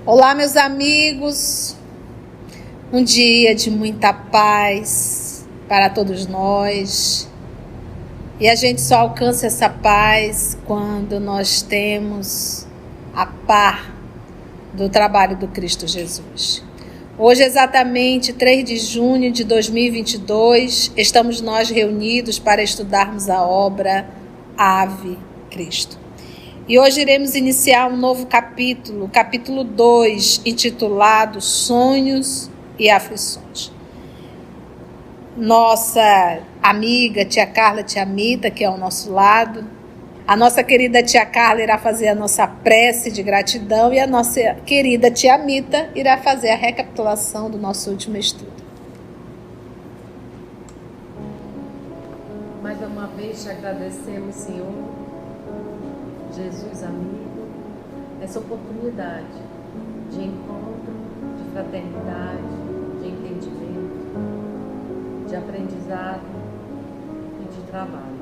Olá, meus amigos, um dia de muita paz para todos nós, e a gente só alcança essa paz quando nós temos a par do trabalho do Cristo Jesus. Hoje, exatamente 3 de junho de 2022, estamos nós reunidos para estudarmos a obra Ave Cristo. E hoje iremos iniciar um novo capítulo, capítulo 2, intitulado Sonhos e Aflições. Nossa amiga, tia Carla, tia Mita, que é ao nosso lado, a nossa querida tia Carla irá fazer a nossa prece de gratidão e a nossa querida tia Mita irá fazer a recapitulação do nosso último estudo. Mais uma vez te agradecemos, Senhor, Jesus amigo, essa oportunidade de encontro, de fraternidade, de entendimento, de aprendizado e de trabalho.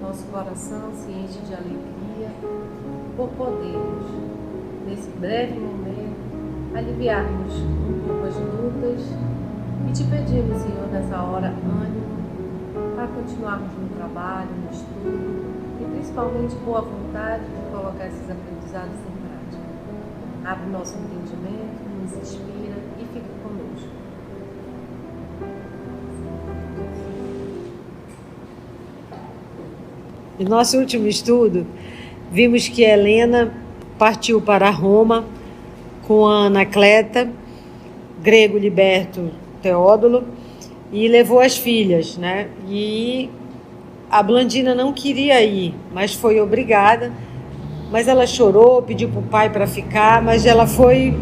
Nosso coração se enche de alegria por podermos, nesse breve momento, aliviarmos um pouco as lutas e te pedimos, Senhor, nessa hora, ânimo para continuarmos no trabalho, no estudo, e principalmente boa vontade de colocar esses aprendizados em prática. Abre nosso entendimento, nos inspira e fica conosco. No nosso último estudo, vimos que Helena partiu para Roma com a Anacleta, grego liberto Teódulo, e levou as filhas, né? E a Blandina não queria ir, mas foi obrigada. Mas ela chorou, pediu para o pai para ficar, mas ela foi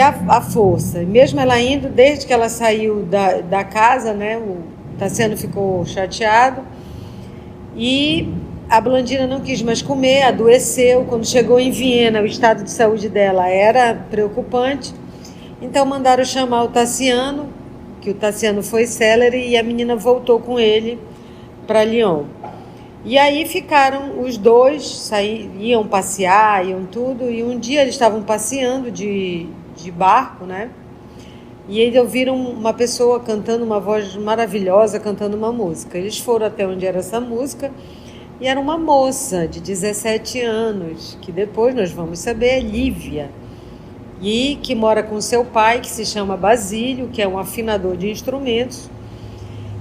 à força. E mesmo ela indo, desde que ela saiu da casa, né, o Tassiano ficou chateado. E a Blandina não quis mais comer, adoeceu. Quando chegou em Viena, o estado de saúde dela era preocupante. Então mandaram chamar o Tassiano, que o Tassiano foi célere, e a menina voltou com ele para Lyon. E aí ficaram os dois, iam passear, iam tudo, e um dia eles estavam passeando de barco, né? E eles ouviram uma pessoa cantando, uma voz maravilhosa, cantando uma música. Eles foram até onde era essa música, e era uma moça de 17 anos, que depois nós vamos saber é Lívia, e que mora com seu pai, que se chama Basílio, que é um afinador de instrumentos.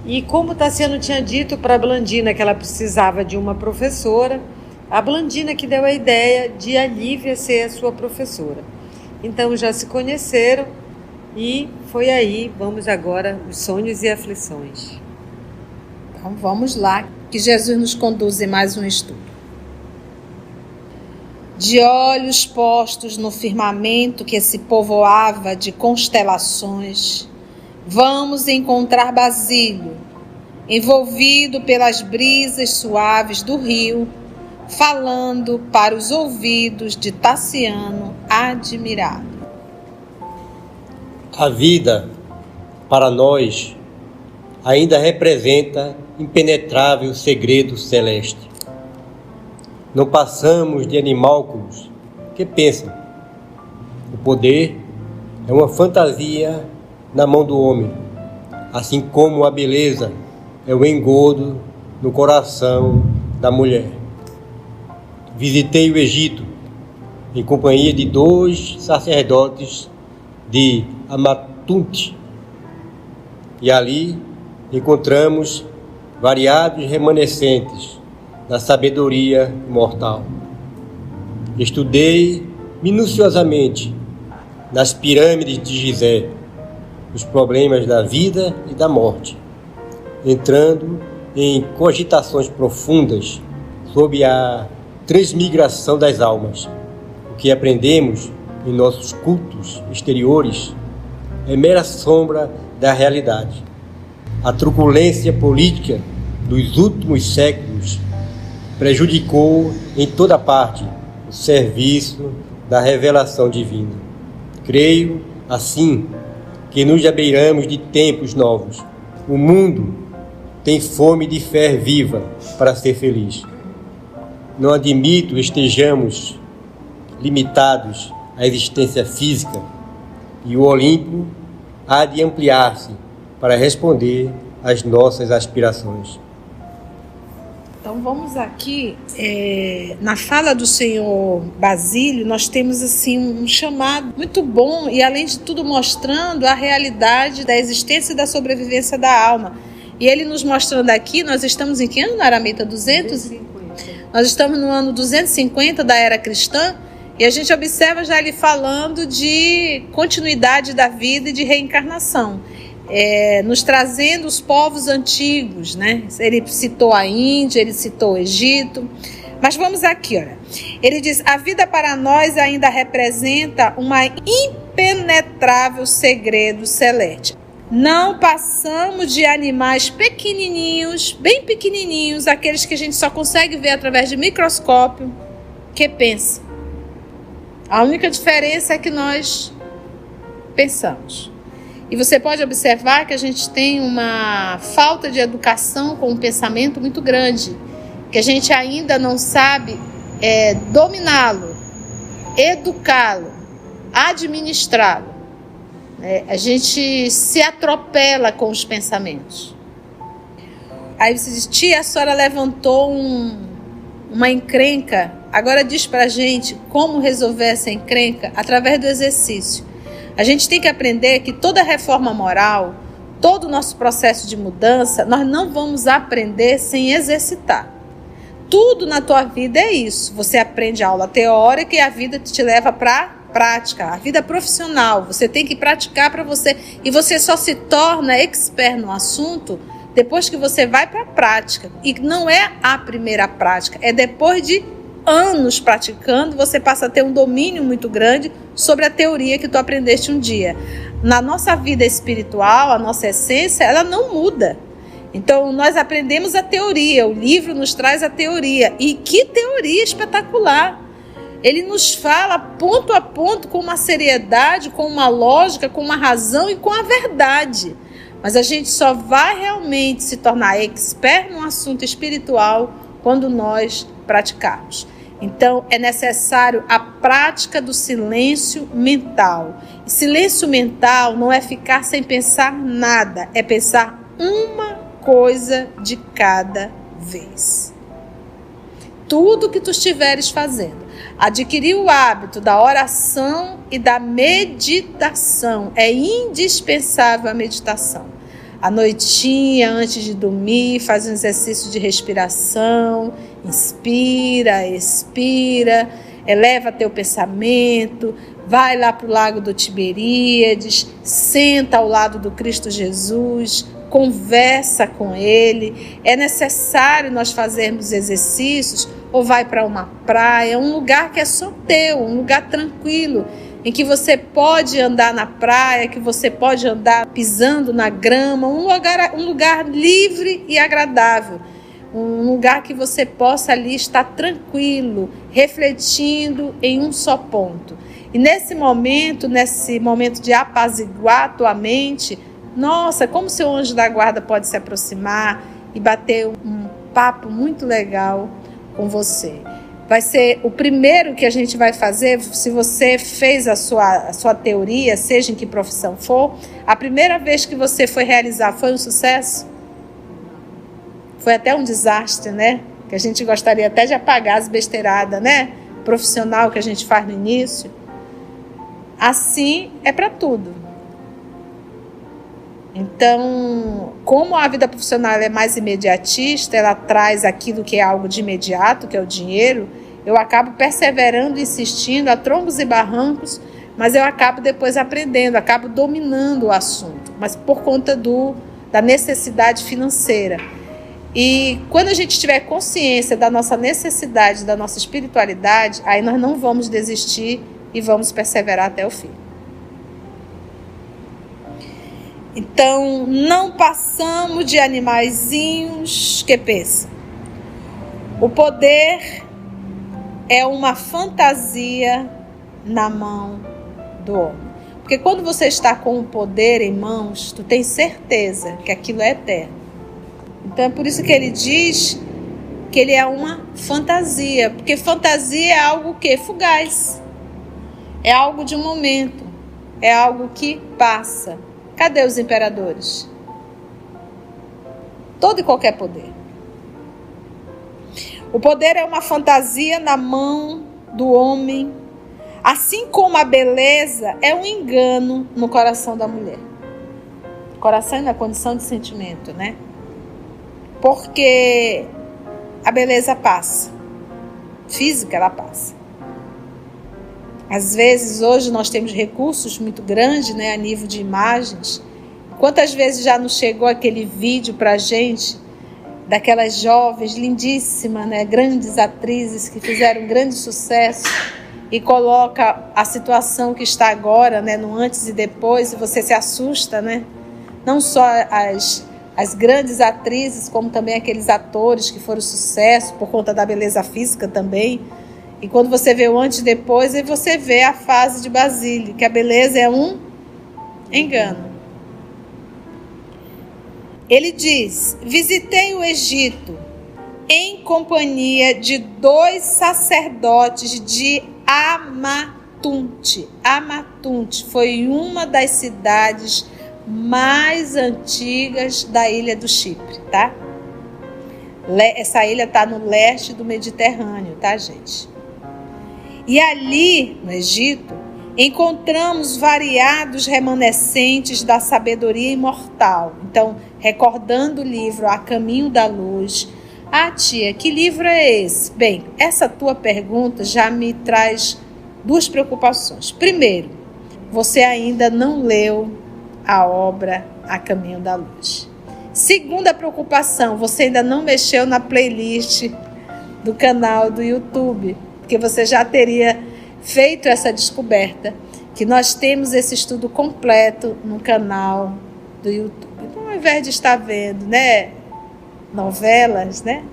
E como o Tassiano tinha dito para a Blandina que ela precisava de uma professora, a Blandina que deu a ideia de a Lívia ser a sua professora. Então já se conheceram e foi aí, vamos agora, os sonhos e aflições. Então vamos lá, que Jesus nos conduz em mais um estudo. De olhos postos no firmamento que se povoava de constelações, vamos encontrar Basílio, envolvido pelas brisas suaves do rio, falando para os ouvidos de Tassiano admirado. A vida, para nós, ainda representa impenetrável segredo celeste. Não passamos de animálculos que pensam. O poder é uma fantasia na mão do homem, assim como a beleza é o engodo no coração da mulher. Visitei o Egito em companhia de 2 sacerdotes de Amatunte, e ali encontramos variados remanescentes da sabedoria imortal. Estudei minuciosamente nas pirâmides de Gizé os problemas da vida e da morte, entrando em cogitações profundas sobre a transmigração das almas. O que aprendemos em nossos cultos exteriores é mera sombra da realidade. A truculência política dos últimos séculos prejudicou em toda parte o serviço da revelação divina. Creio, assim, que nos abeiramos de tempos novos. O mundo tem fome de fé viva para ser feliz. Não admito estejamos limitados à existência física, e o Olimpo há de ampliar-se para responder às nossas aspirações. Então vamos aqui, na fala do senhor Basílio, nós temos assim um chamado muito bom e além de tudo mostrando a realidade da existência e da sobrevivência da alma. E ele nos mostrando aqui, nós estamos em que ano, Aramita? 250. Nós estamos no ano 250 da era cristã e a gente observa já ele falando de continuidade da vida e de reencarnação. Nos trazendo os povos antigos, né? Ele citou a Índia, ele citou o Egito, mas vamos aqui, olha. Ele diz: a vida para nós ainda representa um impenetrável segredo celeste. Não passamos de animais pequenininhos, bem pequenininhos, aqueles que a gente só consegue ver através de microscópio, que pensa. A única diferença é que nós pensamos. E você pode observar que a gente tem uma falta de educação com um pensamento muito grande, que a gente ainda não sabe dominá-lo, educá-lo, administrá-lo. A gente se atropela com os pensamentos. Aí você diz: tia, a senhora levantou uma encrenca, agora diz pra gente como resolver essa encrenca através do exercício. A gente tem que aprender que toda reforma moral, todo o nosso processo de mudança, nós não vamos aprender sem exercitar. Tudo na tua vida é isso. Você aprende a aula teórica e a vida te leva para prática. A vida profissional, você tem que praticar para você. E você só se torna expert no assunto depois que você vai para a prática. E não é a primeira prática, é depois de anos praticando, você passa a ter um domínio muito grande sobre a teoria que tu aprendeste um dia. Na nossa vida espiritual, a nossa essência, ela não muda. Então, nós aprendemos a teoria, o livro nos traz a teoria. E que teoria espetacular! Ele nos fala ponto a ponto, com uma seriedade, com uma lógica, com uma razão e com a verdade. Mas a gente só vai realmente se tornar expert num assunto espiritual quando nós praticarmos. Então, é necessário a prática do silêncio mental. E silêncio mental não é ficar sem pensar nada, é pensar uma coisa de cada vez. Tudo que tu estiveres fazendo. Adquirir o hábito da oração e da meditação. É indispensável a meditação. À noitinha, antes de dormir, faz um exercício de respiração. Inspira, expira, eleva teu pensamento, vai lá para o lago do Tiberíades, senta ao lado do Cristo Jesus, conversa com Ele. É necessário nós fazermos exercícios, ou vai para uma praia, um lugar que é só teu, um lugar tranquilo, em que você pode andar na praia, que você pode andar pisando na grama, um lugar livre e agradável. Um lugar que você possa ali estar tranquilo, refletindo em um só ponto. E nesse momento de apaziguar a tua mente, nossa, como seu anjo da guarda pode se aproximar e bater um papo muito legal com você. Vai ser o primeiro que a gente vai fazer, se você fez a sua teoria, seja em que profissão for, a primeira vez que você foi realizar foi um sucesso? Foi até um desastre, né? Que a gente gostaria até de apagar as besteiradas, né? Profissional que a gente faz no início. Assim é para tudo. Então, como a vida profissional é mais imediatista, ela traz aquilo que é algo de imediato, que é o dinheiro, eu acabo perseverando, insistindo a troncos e barrancos, mas eu acabo depois aprendendo, acabo dominando o assunto, mas por conta da necessidade financeira. E quando a gente tiver consciência da nossa necessidade, da nossa espiritualidade, aí nós não vamos desistir e vamos perseverar até o fim. Então, não passamos de animaizinhos que pensam. O poder é uma fantasia na mão do homem. Porque quando você está com o poder em mãos, tu tem certeza que aquilo é eterno. Então é por isso que ele diz que ele é uma fantasia. Porque fantasia é algo que fugaz. É algo de um momento. É algo que passa. Cadê os imperadores? Todo e qualquer poder. O poder é uma fantasia na mão do homem, assim como a beleza é um engano no coração da mulher. Coração é na condição de sentimento, né? Porque a beleza passa. Física, ela passa. Às vezes, hoje, nós temos recursos muito grandes, né, a nível de imagens. Quantas vezes já nos chegou aquele vídeo pra gente daquelas jovens lindíssimas, né, grandes atrizes que fizeram um grande sucesso e coloca a situação que está agora, né, no antes e depois, e você se assusta, né? Não só as grandes atrizes, como também aqueles atores que foram sucesso por conta da beleza física também. E quando você vê o antes e depois, aí você vê a fase de Basílio, que a beleza é um engano. Ele diz: visitei o Egito em companhia de 2 sacerdotes de Amatunte. Amatunte foi uma das cidades mais antigas da ilha do Chipre, tá? Essa ilha está no leste do Mediterrâneo, tá, gente? E ali, no Egito, encontramos variados remanescentes da sabedoria imortal. Então, recordando o livro A Caminho da Luz. Ah, tia, que livro é esse? Bem, essa tua pergunta já me traz 2 preocupações. Primeiro, você ainda não leu a obra A Caminho da Luz. Segunda preocupação, você ainda não mexeu na playlist do canal do YouTube, porque você já teria feito essa descoberta, que nós temos esse estudo completo no canal do YouTube. Então, ao invés de estar vendo, né, novelas, né,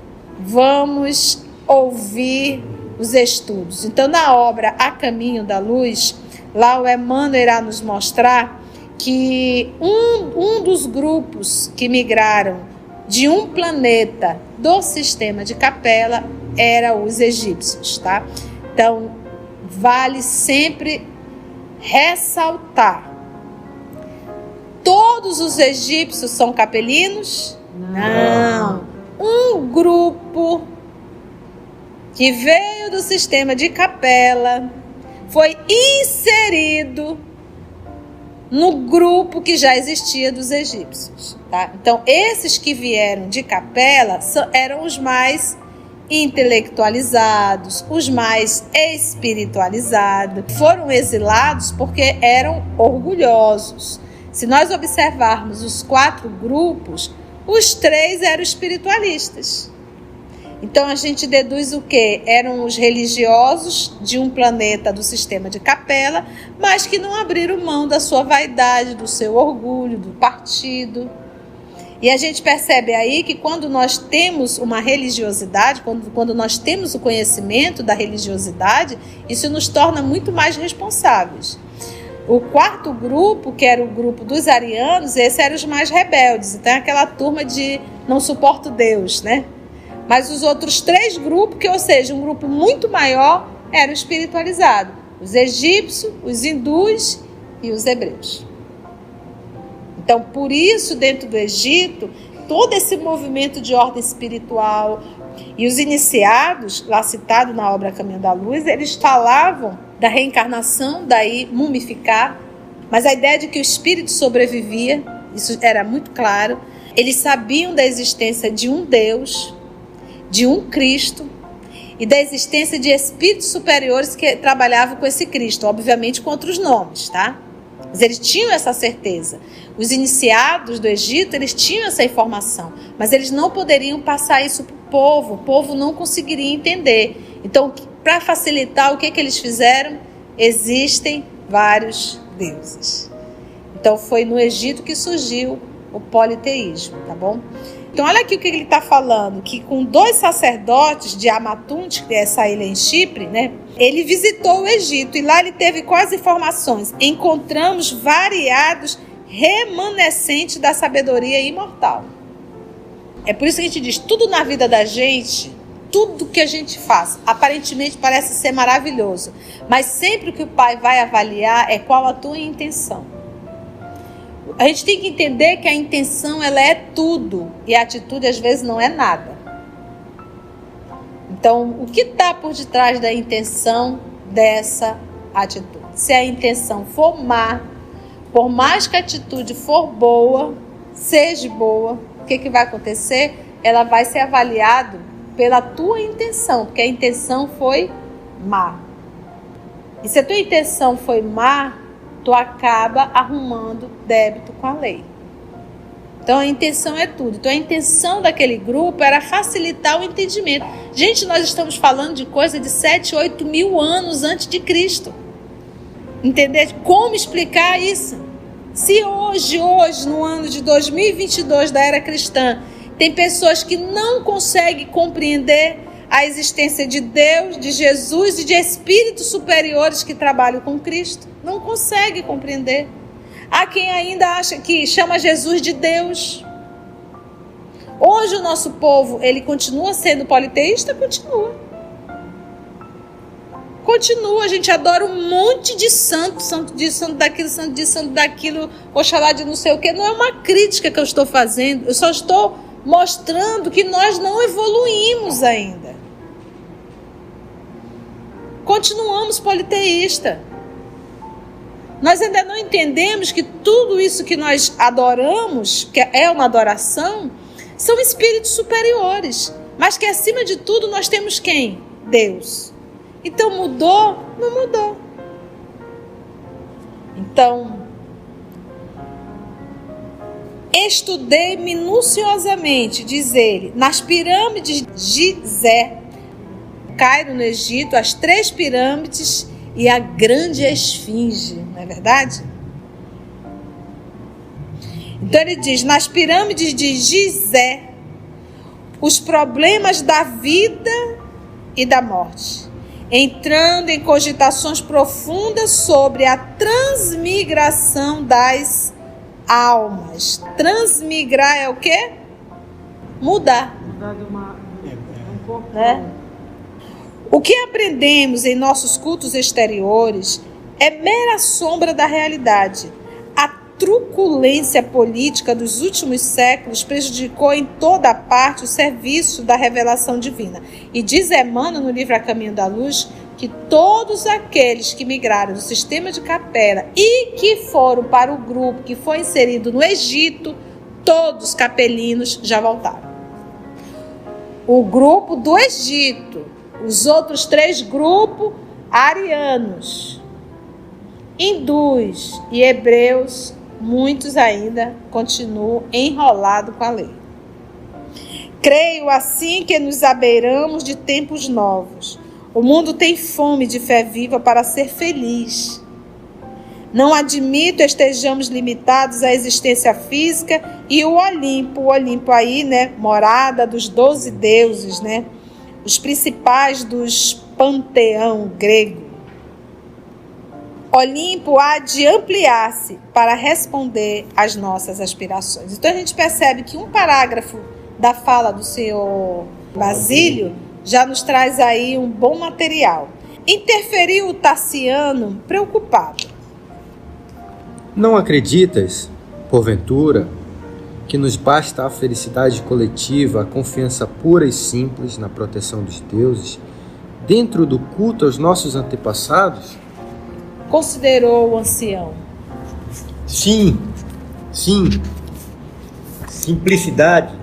vamos ouvir os estudos. Então, na obra A Caminho da Luz, lá o Emmanuel irá nos mostrar que um dos grupos que migraram de um planeta do sistema de Capela era os egípcios, tá? Então, vale sempre ressaltar: todos os egípcios são capelinos? Não. Um grupo que veio do sistema de Capela foi inserido no grupo que já existia dos egípcios, tá? Então, esses que vieram de Capela eram os mais intelectualizados, os mais espiritualizados. Foram exilados porque eram orgulhosos. Se nós observarmos os 4 grupos, os 3 eram espiritualistas. Então a gente deduz o quê? Eram os religiosos de um planeta do sistema de Capela, mas que não abriram mão da sua vaidade, do seu orgulho, do partido. E a gente percebe aí que quando nós temos uma religiosidade, quando nós temos o conhecimento da religiosidade, isso nos torna muito mais responsáveis. O 4º grupo, que era o grupo dos arianos, esses eram os mais rebeldes. Então é aquela turma de não suporto Deus, né? Mas os outros 3 grupos, ou seja, um grupo muito maior, eram espiritualizados. Os egípcios, os hindus e os hebreus. Então, por isso, dentro do Egito, todo esse movimento de ordem espiritual e os iniciados, lá citado na obra Caminho da Luz, eles falavam da reencarnação, daí mumificar, mas a ideia de que o espírito sobrevivia, isso era muito claro. Eles sabiam da existência de um Deus, de um Cristo e da existência de espíritos superiores que trabalhavam com esse Cristo, obviamente com outros nomes, tá? Mas eles tinham essa certeza. Os iniciados do Egito, eles tinham essa informação, mas eles não poderiam passar isso para o povo não conseguiria entender. Então, para facilitar, o que eles fizeram? Existem vários deuses. Então, foi no Egito que surgiu o politeísmo, tá bom? Então olha aqui o que ele está falando, que com 2 sacerdotes de Amatunte, que é essa ilha em Chipre, né? Ele visitou o Egito e lá ele teve quais informações? Encontramos variados remanescentes da sabedoria imortal. É por isso que a gente diz, tudo na vida da gente, tudo que a gente faz, aparentemente parece ser maravilhoso, mas sempre o que o Pai vai avaliar é qual a tua intenção. A gente tem que entender que a intenção, ela é tudo, e a atitude às vezes não é nada. Então, o que está por detrás da intenção dessa atitude? Se a intenção for má, por mais que a atitude for boa, seja boa, o que vai acontecer? Ela vai ser avaliada pela tua intenção, porque a intenção foi má. E se a tua intenção foi má, tu acaba arrumando débito com a lei. Então a intenção é tudo. Então a intenção daquele grupo era facilitar o entendimento. Gente, nós estamos falando de coisa de 7, 8 mil anos antes de Cristo. Entender como explicar isso? Se hoje, no ano de 2022 da era cristã, tem pessoas que não conseguem compreender a existência de Deus, de Jesus e de espíritos superiores que trabalham com Cristo, não consegue compreender. Há quem ainda acha que chama Jesus de Deus. Hoje o nosso povo, ele continua sendo politeísta? Continua, a gente adora um monte de santo disso, santo daquilo, santo disso, santo daquilo, oxalá de não sei o quê. Não é uma crítica que eu estou fazendo, eu só estou mostrando que nós não evoluímos ainda. Continuamos politeístas. Nós ainda não entendemos que tudo isso que nós adoramos, que é uma adoração, são espíritos superiores. Mas que acima de tudo nós temos quem? Deus. Então mudou? Não mudou. Então, estudei minuciosamente, diz ele, nas pirâmides de Gizé, Cairo, no Egito, as 3 pirâmides e a grande esfinge, não é verdade? Então ele diz, nas pirâmides de Gizé, os problemas da vida e da morte, entrando em cogitações profundas sobre a transmigração das almas. Transmigrar é o quê? Mudar. Mudar de um corpo, né? O que aprendemos em nossos cultos exteriores é mera sombra da realidade. A truculência política dos últimos séculos prejudicou em toda parte o serviço da revelação divina. E diz Emmanuel no livro A Caminho da Luz que todos aqueles que migraram do sistema de capela e que foram para o grupo que foi inserido no Egito, todos capelinos já voltaram. O grupo do Egito, os outros 3 grupos, arianos, hindus e hebreus, muitos ainda continuam enrolados com a lei. Creio assim que nos abeiramos de tempos novos. O mundo tem fome de fé viva para ser feliz. Não admito estejamos limitados à existência física e o Olimpo aí, né, morada dos 12 deuses, né? Os principais dos panteão grego. Olimpo há de ampliar-se para responder às nossas aspirações. Então a gente percebe que um parágrafo da fala do senhor Basílio já nos traz aí um bom material. Interferiu o Tassiano preocupado. Não acreditas, porventura, que nos basta a felicidade coletiva, a confiança pura e simples na proteção dos deuses, dentro do culto aos nossos antepassados? Considerou o ancião. Sim. Simplicidade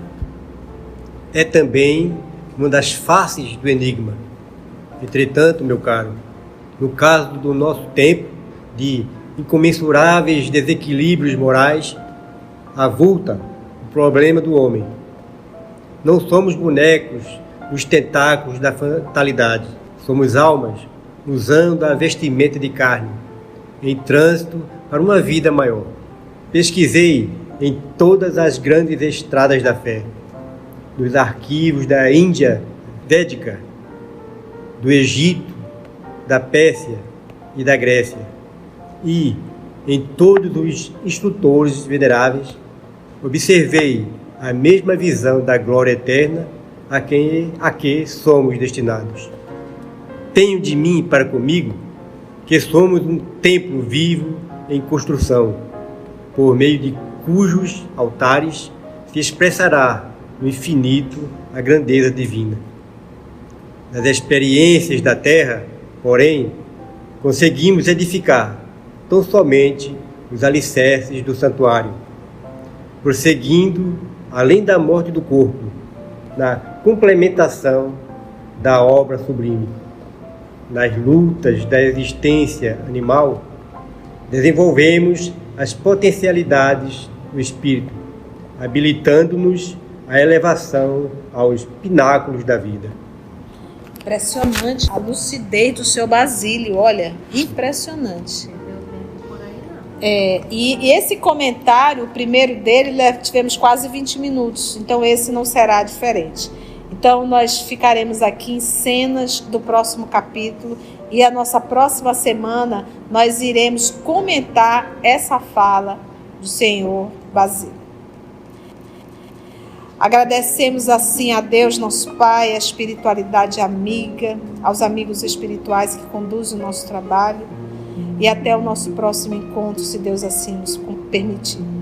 é também uma das faces do enigma. Entretanto, meu caro, no caso do nosso tempo, de incomensuráveis desequilíbrios morais, avulta o problema do homem. Não somos bonecos nos tentáculos da fatalidade. Somos almas usando a vestimenta de carne, em trânsito para uma vida maior. Pesquisei em todas as grandes estradas da fé dos arquivos da Índia Védica, do Egito, da Pérsia e da Grécia, e em todos os instrutores veneráveis, observei a mesma visão da glória eterna a que somos destinados. Tenho de mim para comigo que somos um templo vivo em construção, por meio de cujos altares se expressará no infinito a grandeza divina. Nas experiências da terra, porém, conseguimos edificar tão somente os alicerces do santuário, prosseguindo além da morte do corpo, na complementação da obra sublime. Nas lutas da existência animal, desenvolvemos as potencialidades do espírito, habilitando-nos à elevação aos pináculos da vida. Impressionante a lucidez do seu Basílio, olha, impressionante. E esse comentário, o primeiro dele, tivemos quase 20 minutos, então esse não será diferente. Então nós ficaremos aqui em cenas do próximo capítulo e a nossa próxima semana nós iremos comentar essa fala do Senhor Basílio. Agradecemos assim a Deus, nosso Pai, a espiritualidade amiga, aos amigos espirituais que conduzem o nosso trabalho e até o nosso próximo encontro, se Deus assim nos permitir.